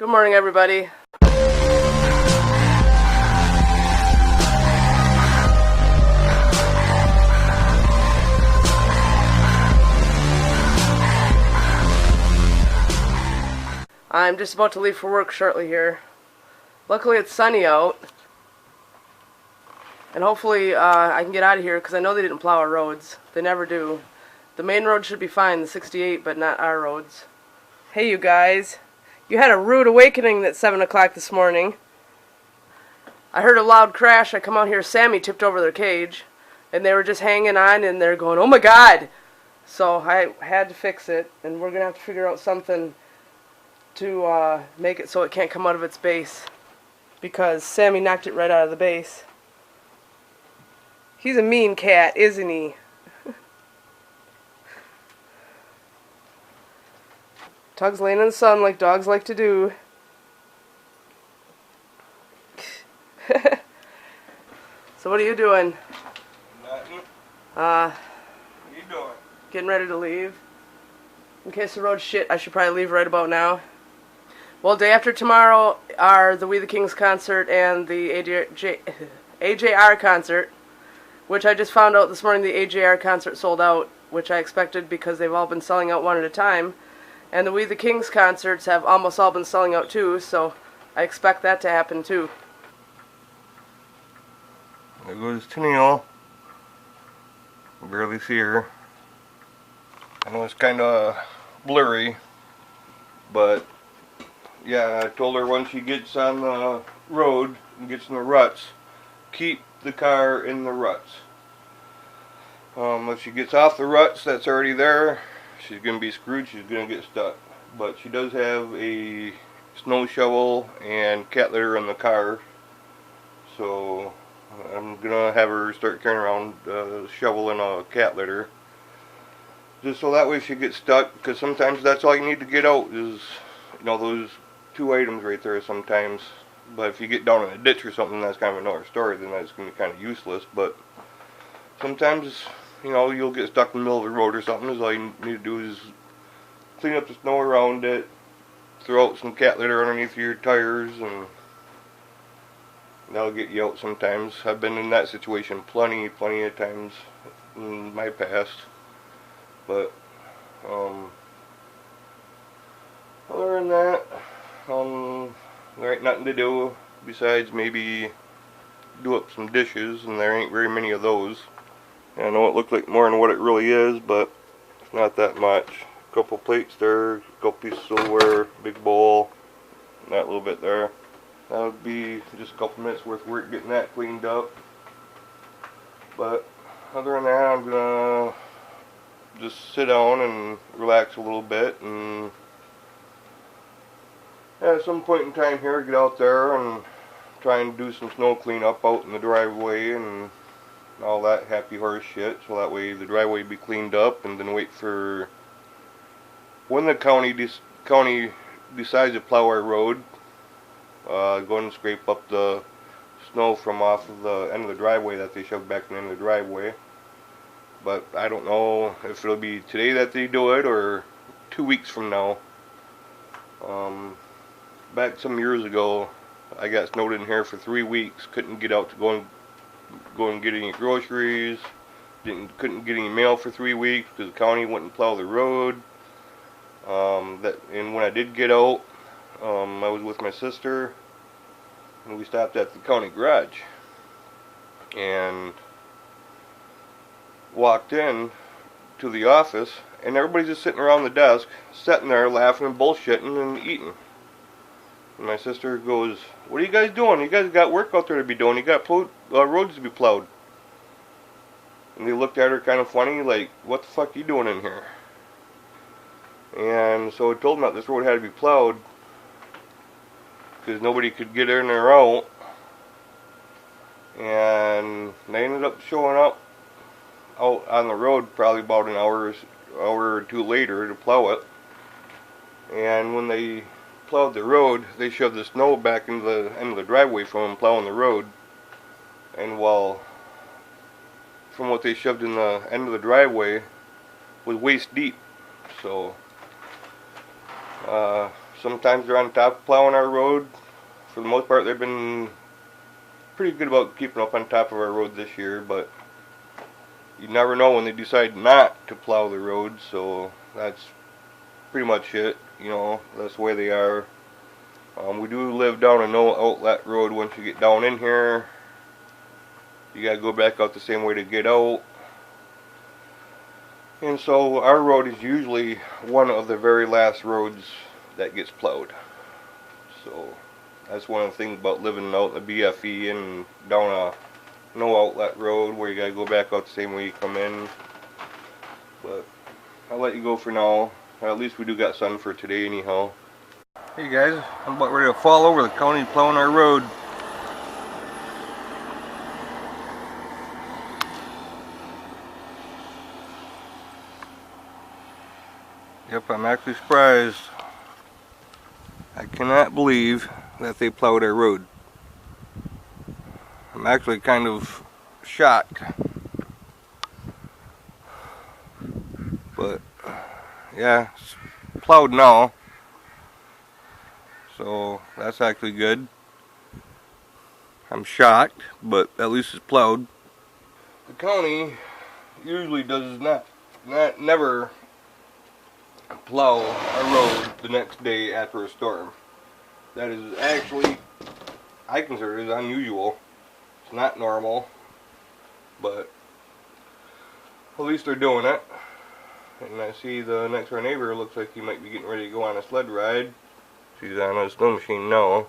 Good morning, everybody. I'm just about to leave for work shortly here. Luckily it's sunny out. And hopefully I can get out of here because I know they didn't plow our roads. They never do. The main road should be fine, the 68, but not our roads. Hey you guys. You had a rude awakening at 7 o'clock this morning. I heard a loud crash. I come out here, Sammy tipped over their cage. And they were just hanging on and they're going, oh my god! So I had to fix it. And we're going to have to figure out something to make it so it can't come out of its base. Because Sammy knocked it right out of the base. He's a mean cat, isn't he? Tug's laying in the sun like dogs like to do. So what are you doing? Nothing. What are you doing? Getting ready to leave. In case the road's shit, I should probably leave right about now. Well, day after tomorrow are the We the Kings concert and the AJR concert, which I just found out this morning the AJR concert sold out, which I expected because they've all been selling out one at a time. And the We the Kings concerts have almost all been selling out too, so I expect that to happen too. There goes Tennille. I barely see her. I know it's kind of blurry, but yeah, I told her once she gets on the road and gets in the ruts, keep the car in the ruts. If she gets off the ruts that's already there, she's going to be screwed, she's going to get stuck. But she does have a snow shovel and cat litter in the car, so I'm going to have her start carrying around a shovel and a cat litter. Just so that way she gets stuck, because sometimes that's all you need to get out is, you know, those two items right there sometimes. But if you get down in a ditch or something, that's kind of another story, then that's going to be kind of useless. But sometimes, you know, you'll get stuck in the middle of the road or something, all you need to do is clean up the snow around it, throw out some cat litter underneath your tires, and that'll get you out sometimes. I've been in that situation plenty of times in my past. But other than that, there ain't nothing to do besides maybe do up some dishes, and there ain't very many of those. And I know it looks like more than what it really is, but it's not that much. A couple plates there, a couple pieces of silverware, big bowl, and that little bit there. That would be just a couple minutes worth of work getting that cleaned up. But other than that, I'm gonna just sit down and relax a little bit, and at some point in time here get out there and try and do some snow cleanup out in the driveway and all that happy horse shit, so that way the driveway be cleaned up, and then wait for when the county decides to plow our road, go and scrape up the snow from off of the end of the driveway that they shoved back in the end of the driveway. But I don't know if it'll be today that they do it or 2 weeks from now. Back some years ago, I got snowed in here for 3 weeks. Couldn't get out to go and get any groceries. Couldn't get any mail for 3 weeks because the county wouldn't plow the road. And when I did get out, I was with my sister, and we stopped at the county garage and walked in to the office, and everybody's just sitting around the desk, sitting there laughing and bullshitting and eating. And my sister goes, "What are you guys doing? You guys got work out there to be doing. You got roads to be plowed." And they looked at her kind of funny, like, "What the fuck are you doing in here?" And so I told them that this road had to be plowed because nobody could get in or out. And they ended up showing up out on the road probably about an hour or two later to plow it. And when they plowed the road, they shoved the snow back into the end of the driveway from them plowing the road. And while from what they shoved in the end of the driveway was waist deep. So Sometimes they're on top plowing our road. For the most part, they've been pretty good about keeping up on top of our road this year, but you never know when they decide not to plow the road, so that's pretty much it. You know, that's the way they are. We do live down a no outlet road. Once you get down in here, you gotta go back out the same way to get out. And so our road is usually one of the very last roads that gets plowed. So that's one of the things about living out in the BFE and down a no outlet road where you gotta go back out the same way you come in. But I'll let you go for now. At least we do got sun for today anyhow. Hey guys, I'm about ready to fall over. The county plowing our road. Yep, I'm actually surprised. I cannot believe that they plowed our road. I'm actually kind of shocked. But yeah, it's plowed now. So that's actually good. I'm shocked, but at least it's plowed. The county usually does never plow a road the next day after a storm. That is actually, I consider it unusual. It's not normal, but at least they're doing it. And I see the next door neighbor looks like he might be getting ready to go on a sled ride. She's on a snow machine now.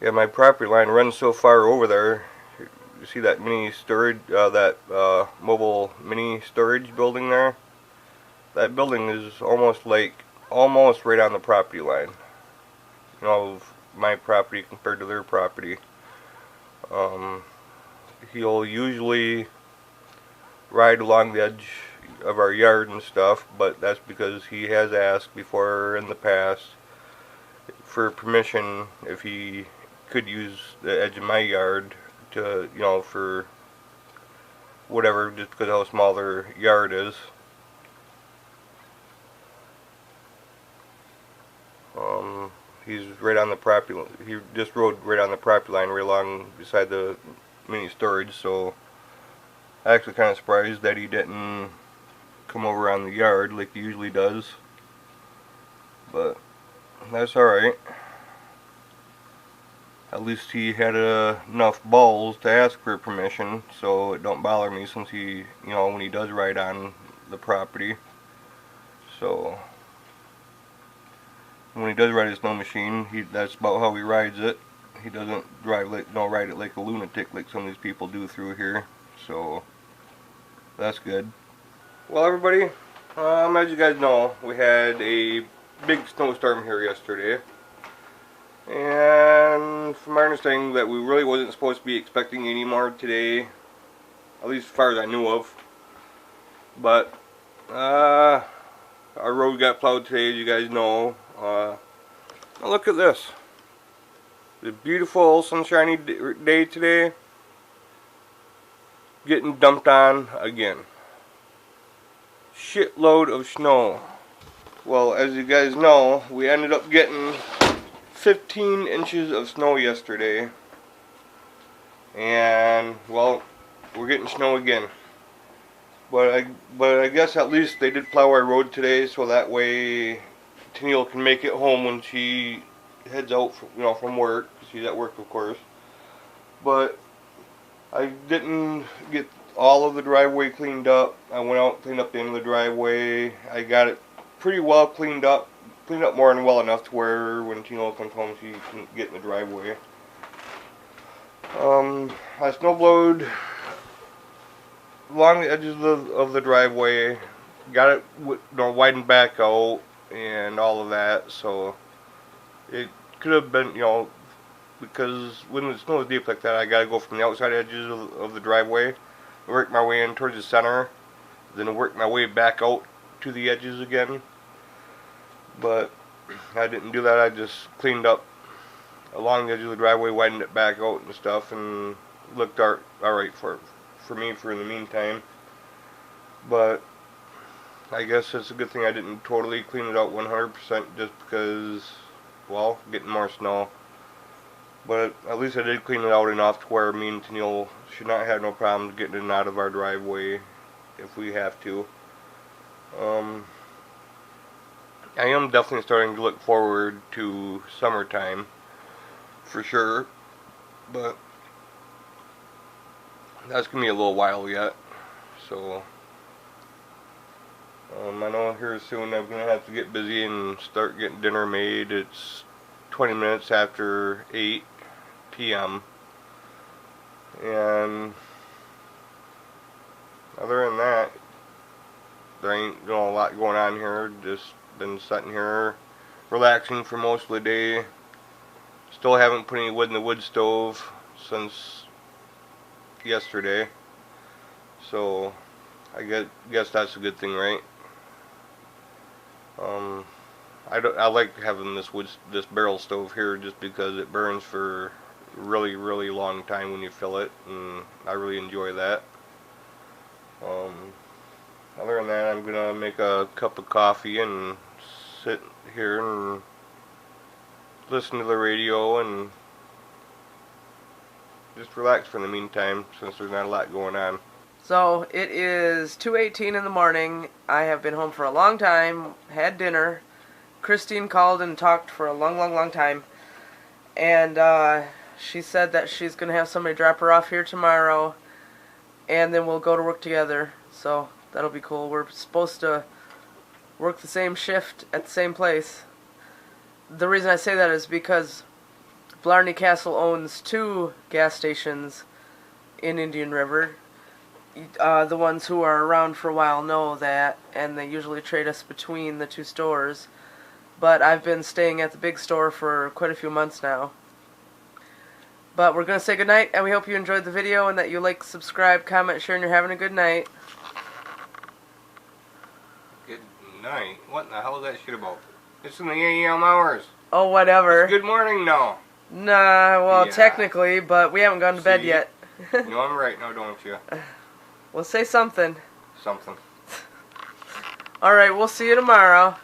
Yeah, my property line runs so far over there. You see that mini storage, mobile mini storage building there? That building is almost right on the property line. You know, of my property compared to their property. He'll usually ride along the edge of our yard and stuff, but that's because he has asked before in the past for permission if he could use the edge of my yard to, you know, for whatever, just because of how small their yard is. He's right on the property. He just rode right on the property line, right along beside the mini storage. So I'm actually kind of surprised that he didn't come over on the yard like he usually does. But that's alright. At least he had enough balls to ask for permission, so it don't bother me since he, you know, when he does ride on the property. So when he does ride his snow machine, that's about how he rides it. He doesn't ride it like a lunatic like some of these people do through here. So that's good. Well, everybody, as you guys know, we had a big snowstorm here yesterday. And from my understanding that we really wasn't supposed to be expecting any more today, at least as far as I knew of. But our road got plowed today, as you guys know. Now look at this. The beautiful sunshiny day today getting dumped on again. Shitload of snow. Well, as you guys know, we ended up getting 15 inches of snow yesterday, and well, we're getting snow again. But I guess at least they did plow our road today, so that way Tennille can make it home when she heads out, from work. She's at work, of course. But I didn't get all of the driveway cleaned up. I went out and cleaned up the end of the driveway. I got it pretty well cleaned up more than well enough to where when Tennille comes home she can get in the driveway. I snowblowed along the edges of the driveway, got it widened back out and all of that, so it could have been, because when the snow is deep like that, I gotta go from the outside edges of the driveway, work my way in towards the center, then work my way back out to the edges again. But I didn't do that. I just cleaned up along the edge of the driveway, widened it back out and stuff, and looked alright for me for in the meantime. But I guess it's a good thing I didn't totally clean it out 100% just because, well, getting more snow. But at least I did clean it out enough to where me and Tennille should not have no problems getting in and out of our driveway if we have to. I am definitely starting to look forward to summertime, for sure, but that's going to be a little while yet, so I know here soon I'm going to have to get busy and start getting dinner made. It's 20 minutes after 8 p.m. and other than that, there ain't a lot going on here. Just been sitting here relaxing for most of the day. Still haven't put any wood in the wood stove since yesterday, so I guess that's a good thing, right? I like having this barrel stove here just because it burns for a really long time when you fill it, and I really enjoy that. Other than that, I'm gonna make a cup of coffee and sit here and listen to the radio and just relax for the meantime, since there's not a lot going on. So it is 2:18 in the morning. I have been home for a long time, had dinner. Christine called and talked for a long time, and she said that she's gonna have somebody drop her off here tomorrow, and then we'll go to work together. So that'll be cool. We're supposed to work the same shift at the same place. The reason I say that is because Blarney Castle owns 2 gas stations in Indian River. The ones who are around for a while know that, and they usually trade us between the 2 stores. But I've been staying at the big store for quite a few months now. But we're going to say goodnight, and we hope you enjoyed the video and that you like, subscribe, comment, share, and you're having a good night. Good night? What in the hell is that shit about? It's in the AM hours. Oh, whatever. It's good morning now. Nah, well, Yeah. Technically, but we haven't gone to bed yet. You know I'm right now, don't you? We'll say something. Something. Alright, we'll see you tomorrow.